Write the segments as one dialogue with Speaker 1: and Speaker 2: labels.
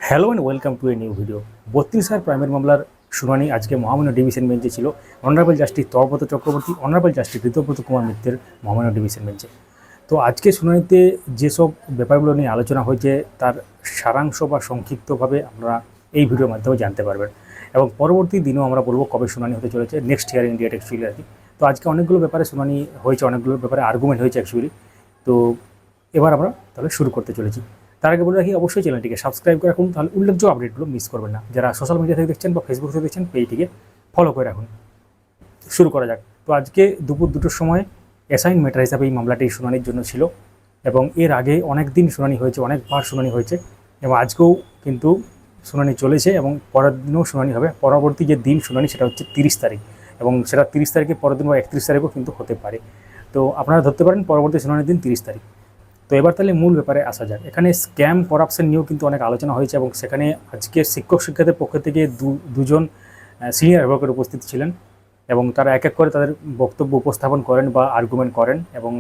Speaker 1: Hello and welcome to a new video. 32 primary মামলার শুনানি আজকে মহামান্য ডিভিশন বেঞ্চে ছিল। Honourable justice Tapabrata Chakraborty, honourable justice Ritabrata Kumar মিত্রের মহামান্য ডিভিশন বেঞ্চে। তো আজকে শুনানিতে যেসব ব্যাপারগুলো নিয়ে আলোচনা হয়েছে তার সারাংশ বা সংক্ষিপ্তভাবে আমরা এই ভিডিওর মাধ্যমে জানতে পারবেন, এবং পরবর্তী দিনেও আমরা বলবো কবে শুনানি হতে চলেছে, নেক্সট হিয়ারিং ডেট অ্যাকচুয়ালি আর কি। তো আজকে অনেকগুলো ব্যাপারে শুনানি হয়েছে, অনেকগুলো ব্যাপারে আর্গুমেন্ট হয়েছে অ্যাকচুয়ালি। তো এবার আমরা তাহলে শুরু করতে চলেছি। তার আগে বলে রাখি, অবশ্যই চ্যানেলটিকে সাবস্ক্রাইব করে রাখুন, তাহলে উল্লেখযোগ্য আপডেটগুলো মিস করবেন না। যারা সোশ্যাল মিডিয়া থেকে দেখছেন বা ফেসবুক থেকে দেখছেন, পেজটিকে ফলো করে রাখুন। শুরু করা যাক। তো আজকে দুপুর 2টোর সময় অ্যাসাইন ম্যাটার হিসাবে এই মামলাটি শুনানির জন্য ছিল, এবং এর আগে অনেক দিন শুনানি হয়েছে, অনেকবার শুনানি হয়েছে, এবং আজকেও কিন্তু শুনানি চলেছে, এবং পরের দিনেও শুনানি হবে। পরবর্তী যে দিন শুনানি সেটা হচ্ছে 30 তারিখ, এবং সেটা 30 তারিখে পরের দিন বা 31 তারিখও কিন্তু হতে পারে। তো আপনারা ধরতে পারেন পরবর্তী শুনানির দিন 30 তারিখ। তো এবার তাহলে মূল ব্যাপারে আসা যাক। এখানে স্ক্যাম করাপশন নিয়েও কিন্তু অনেক আলোচনা হয়েছে, এবং সেখানে আজকে শিক্ষক শিক্ষার্থীদের পক্ষ থেকে দুজন সিনিয়র অ্যাডভোকেট উপস্থিত ছিলেন, এবং তারা এক এক করে তাদের বক্তব্য উপস্থাপন করেন বা আর্গুমেন্ট করেন। এবং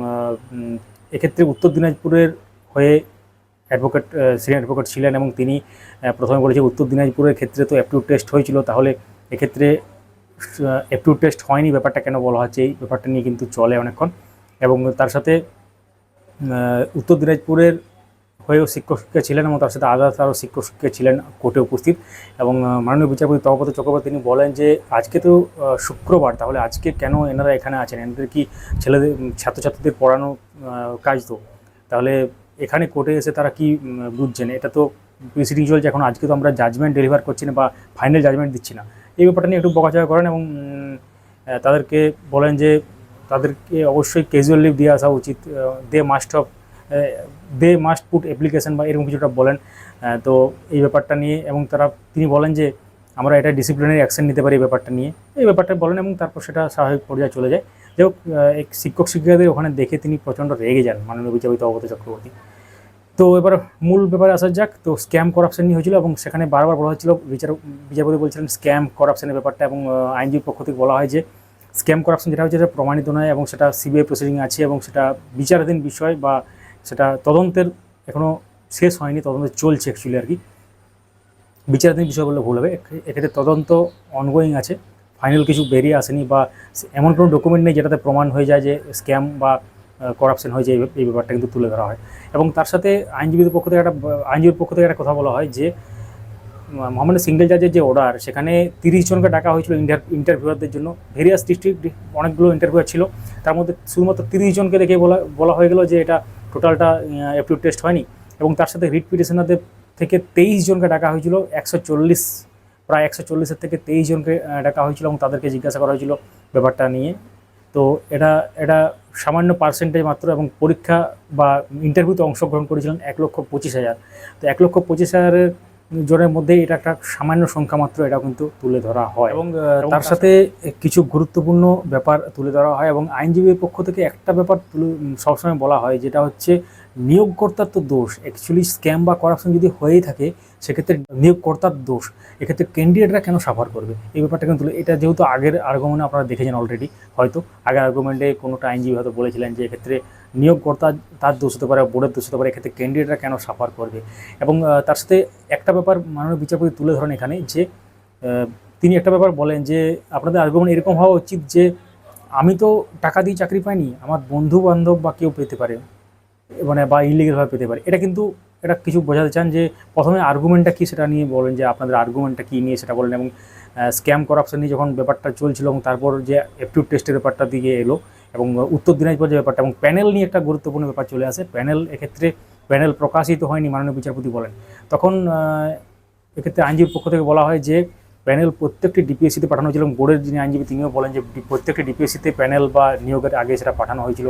Speaker 1: এক্ষেত্রে উত্তর দিনাজপুরের হয়ে অ্যাডভোকেট সিনিয়র অ্যাডভোকেট ছিলেন, এবং তিনি প্রথমে বলেছে উত্তর দিনাজপুরের ক্ষেত্রে তো অ্যাপটিউড টেস্ট হয়েছিল, তাহলে এক্ষেত্রে অ্যাপটিউড টেস্ট হয়নি, ব্যাপারটা কেন বলা হচ্ছে, এই ব্যাপারটা নিয়ে কিন্তু চলে অনেকক্ষণ। এবং তার সাথে উত্তর দিনাজপুরের হয়েও শিক্ষক শিক্ষিকা ছিলেন, এবং তার সাথে আদালত আরও শিক্ষক শিক্ষিকা ছিলেন কোর্টে উপস্থিত। এবং মাননীয় বিচারপতি তপব্রত চক্রবর্তী তিনি বলেন যে আজকে তো শুক্রবার, তাহলে আজকে কেন এনারা এখানে আছেন, এনাদের কি ছেলেদের ছাত্রছাত্রীদের পড়ানো কাজ? তো তাহলে এখানে কোর্টে এসে তারা কি বুঝছেন? এটা তো প্রসিডিং চলছে এখন, আজকে তো আমরা জাজমেন্ট ডেলিভার করছি না বা ফাইনাল জাজমেন্ট দিচ্ছি না। এই ব্যাপারটা নিয়ে একটু বকাঝকা করেন, এবং তাদেরকে বলেন যে তাদেরকে অবশ্যই ক্যাজুয়াল লিভ দিয়ে আসা উচিত, দে মাস্ট পুট অ্যাপ্লিকেশন বা এরকম কিছুটা বলেন। তো এই ব্যাপারটা নিয়ে, এবং তিনি বলেন যে আমরা এটা ডিসিপ্লিনারি অ্যাকশন নিতে পারি এই ব্যাপারটা নিয়ে, এই ব্যাপারটা বলেন, এবং তারপর সেটা স্বাভাবিক পর্যায়ে চলে যায়। যাই হোক, এক শিক্ষক শিক্ষিকাদের ওখানে দেখে তিনি প্রচণ্ড রেগে যান, মাননীয় বিচারপতি তপব্রত চক্রবর্তী। তো এবার মূল ব্যাপারে আসা যাক। তো স্ক্যাম করাপশন নিয়ে হয়েছিল, এবং সেখানে বারবার বলা হচ্ছিল, বিচারপতি বলছিলেন স্ক্যাম করাপশনের ব্যাপারটা, এবং আইনজীবীর পক্ষ থেকে বলা হয় যে স্ক্যাম করাপশন যেটা হচ্ছে সেটা প্রমাণিত নয়, এবং সেটা সিবিআই প্রসিডিং আছে, এবং সেটা বিচারাধীন বিষয়, বা সেটা তদন্তের এখনও শেষ হয়নি, তদন্ত চলছে অ্যাকচুয়ালি আর কি। বিচারাধীন বিষয় বললে ভুল হবে, এক্ষেত্রে তদন্ত অনগোয়িং আছে, ফাইনাল কিছু বেরিয়ে আসেনি, বা এমন কোনো ডকুমেন্ট নেই যেটাতে প্রমাণ হয়ে যায় যে স্ক্যাম বা করাপশন হয়েছে, এই ব্যাপারটা কিন্তু তুলে ধরা হয়। এবং তার সাথে আইনজীবীর পক্ষ থেকে একটা কথা বলা হয় যে মহামান্য সিঙ্গেল জাজের যে অর্ডার, সেখানে 30 জনকে ডাকা হয়েছিল ইন্টারভিউয়ারদের জন্য। ভেরিয়াস ডিস্ট্রিক্ট অনেকগুলো ইন্টারভিউয়ার ছিল, তার মধ্যে শুধুমাত্র 30 জনকে দেখে বলা হয়ে গেল যে এটা টোটালটা অ্যাপটিউড টেস্ট হয়নি। এবং তার সাথে রিট পিটিশনারদের থেকে 23 জনকে ডাকা হয়েছিল, প্রায় 140-এর থেকে 23 জনকে ডাকা হয়েছিল, এবং তাদেরকে জিজ্ঞাসা করা হয়েছিল ব্যাপারটা নিয়ে। তো এটা সামান্য পার্সেন্টেজ মাত্র, এবং পরীক্ষা বা ইন্টারভিউতে অংশগ্রহণ করেছিলেন 1,25,000। তো 1,25,000 জনের মধ্যে এটা একটা সামান্য সংখ্যা মাত্র, এটা কিন্তু তুলে ধরা হয়, এবং তার সাথে কিছু গুরুত্বপূর্ণ ব্যাপার তুলে ধরা হয়। এবং আইনজীবীর পক্ষ থেকে একটা ব্যাপার সবসময় বলা হয়, যেটা হচ্ছে নিয়োগকর্তার তো দোষ। অ্যাকচুয়ালি স্ক্যাম বা করাপশন যদি হয়েই থাকে, সেক্ষেত্রে নিয়োগকর্তার দোষ, এক্ষেত্রে ক্যান্ডিডেটরা কেন সাফার করবে, এই ব্যাপারটা কিন্তু এটা যেহেতু আগের আর্গুমেন্টে আপনারা দেখেছেন অলরেডি, হয়তো আগের আর্গুমেন্টে কোনোটা আইনজীবী হয়তো বলেছিলেন যে এক্ষেত্রে নিয়োগকর্তা তার দোষ হতে পারে, বোর্ডের দোষ হতে পারে, এক্ষেত্রে ক্যান্ডিডেটরা কেন সাফার করবে। এবং তার সাথে একটা ব্যাপার মাননীয় বিচারপতি তুলে ধরেন এখানে, যে তিনি একটা ব্যাপার বলেন যে আপনাদের আর্গুমেন্ট এরকম হওয়া উচিত যে আমি তো টাকা দিয়ে চাকরি পাইনি, আমার বন্ধু বান্ধব বা কেউ পেতে পারে, মানে বা ইলিগালভাবে পেতে পারে। এটা কিছু বোঝাতে চান যে প্রথমে আর্গুমেন্টটা কী সেটা নিয়ে বলেন, যে আপনাদের আর্গুমেন্টটা কী নিয়ে সেটা বলেন। এবং স্ক্যাম করাপশন নিয়ে যখন ব্যাপারটা চলছিল, এবং তারপর যে অ্যাপটিউড টেস্টের ব্যাপারটা দিকে এলো, এবং উত্তর দিনাজপুর যে ব্যাপারটা, এবং প্যানেল নিয়ে একটা গুরুত্বপূর্ণ ব্যাপার চলে আসে। এক্ষেত্রে প্যানেল প্রকাশিত হয়নি, মাননীয় বিচারপতি বলেন। তখন এক্ষেত্রে আইনজীবীর পক্ষ থেকে বলা হয় যে প্যানেল প্রত্যেকটি ডিপিএসসিতে পাঠানো হয়েছিল, এবং বোর্ডের যিনি আইনজীবী তিনিও বলেন যে প্রত্যেকটি ডিপিএসসিতে প্যানেল বা নিয়োগের আগে সেটা পাঠানো হয়েছিল।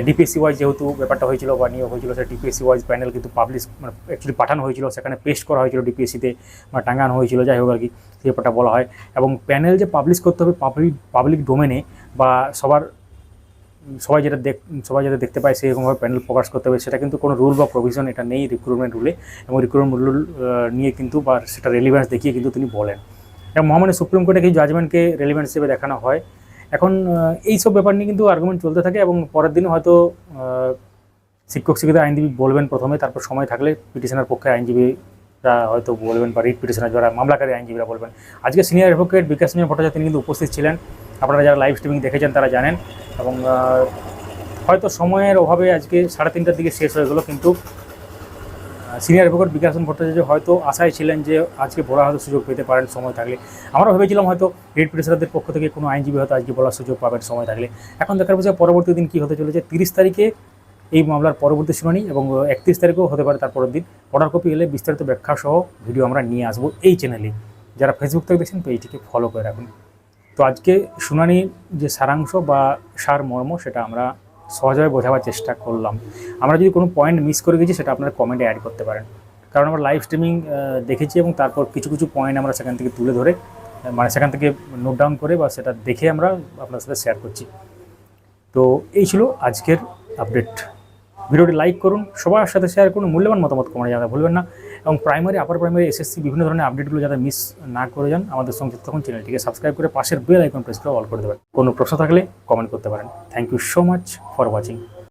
Speaker 1: ডিপিএসসি ওয়াইজ যেহেতু ব্যাপারটা হয়েছিল বা নিয়োগ হয়েছিল, সেটা ডিপিএসসি ওয়াইজ প্যানেল কিন্তু অ্যাকচুয়ালি পাঠানো হয়েছিল, সেখানে পেস্ট করা হয়েছিল ডিপিএসসিতে বা টাঙানো হয়েছিল, যাই হোক আর কি, সেই ব্যাপারটা বলা হয়। এবং প্যানেল যে পাবলিশ করতে হবে পাবলিক ডোমেনে, বা সবাই যাতে দেখতে পায় সেরকমভাবে প্যানেল প্রকাশ করতে হবে, সেটা কিন্তু কোনো রুল বা প্রভিশন এটা নেই রিক্রুটমেন্ট রুলে। এবং রিক্রুটমেন্ট রুল নিয়ে কিন্তু বা সেটা রেলিভেন্স দেখিয়ে কিন্তু তিনি বলেন, এবং মহামান্য সুপ্রিম কোর্টে কিছু জাজমেন্টকে রেলিভেন্স হিসেবে দেখানো হয়। এখন এইসব ব্যাপার নিয়ে কিন্তু আর্গুমেন্ট চলতে থাকে, এবং পরের দিনও হয়তো শিক্ষক শিক্ষিত আইনজীবী বলবেন প্রথমে, তারপর সময় থাকলে পিটিশনের পক্ষে আইনজীবী হয়তো বলবেন, বা রিট পিটিশনার যারা মামলাকারী আইনজীবীরা বলবেন। আজকে সিনিয়র অ্যাডভোকেট বিকাশ রঞ্জন ভট্টাচার্য তিনি কিন্তু উপস্থিত ছিলেন, আপনারা যারা লাইভ স্ট্রিমিং দেখেছেন তারা জানেন। এবং হয়তো সময়ের অভাবে আজকে 3:30টার দিকে শেষ হয়ে গেলো, কিন্তু সিনিয়র অ্যাডভোকেট বিকাশ রঞ্জন ভট্টাচার্য হয়তো আশায় ছিলেন যে আজকে বলার হয়তো সুযোগ পেতে পারেন সময় থাকলে। আমরা ভেবেছিলাম হয়তো রিট পিটিশনারদের পক্ষ থেকে কোনো আইনজীবী হয়তো আজকে বলার সুযোগ পাবেন সময় থাকলে। এখন দেখার বিষয় পরবর্তী দিন কী হতে চলেছে। 30 তারিখে এই মামলার পরবর্তী শুনানি, এবং 31 তারিখেও হতে পারে তারপরের দিন। অর্ডার কপি এলে বিস্তারিত ব্যাখ্যা সহ ভিডিও আমরা নিয়ে আসবো এই চ্যানেলে। যারা ফেসবুক থেকে দেখছেন পেজটিকে ফলো করে রাখুন। তো আজকে শুনানির যে সারাংশ বা সারমর্ম সেটা আমরা সহজভাবে বোঝাবার চেষ্টা করলাম। আমরা যদি কোনো পয়েন্ট মিস করে গেছি সেটা আপনারা কমেন্টে অ্যাড করতে পারেন, কারণ আমরা লাইভ স্ট্রিমিং দেখেছি এবং তারপর কিছু কিছু পয়েন্ট আমরা সেখান থেকে তুলে ধরে, মানে সেখান থেকে নোট ডাউন করে বা সেটা দেখে আমরা আপনার সাথে শেয়ার করছি। তো এই ছিল আজকের আপডেট। ভিডিওটি লাইক করুন, সবার সাথে শেয়ার করুন, মূল্যবান মতামত কমেন্টে জানাতে ভুলবেন না, এবং প্রাইমারি, আপার প্রাইমারি, এসএসসি বিভিন্ন ধরনের আপডেটগুলো যাতে মিস না করে যান আমাদের সঙ্গে তখন চ্যানেলটিকে সাবস্ক্রাইব করে পাশের বেল আইকন প্রেস করে অল করে দেবেন। কোনো প্রশ্ন থাকলে কমেন্ট করতে পারেন। Thank you so much for watching.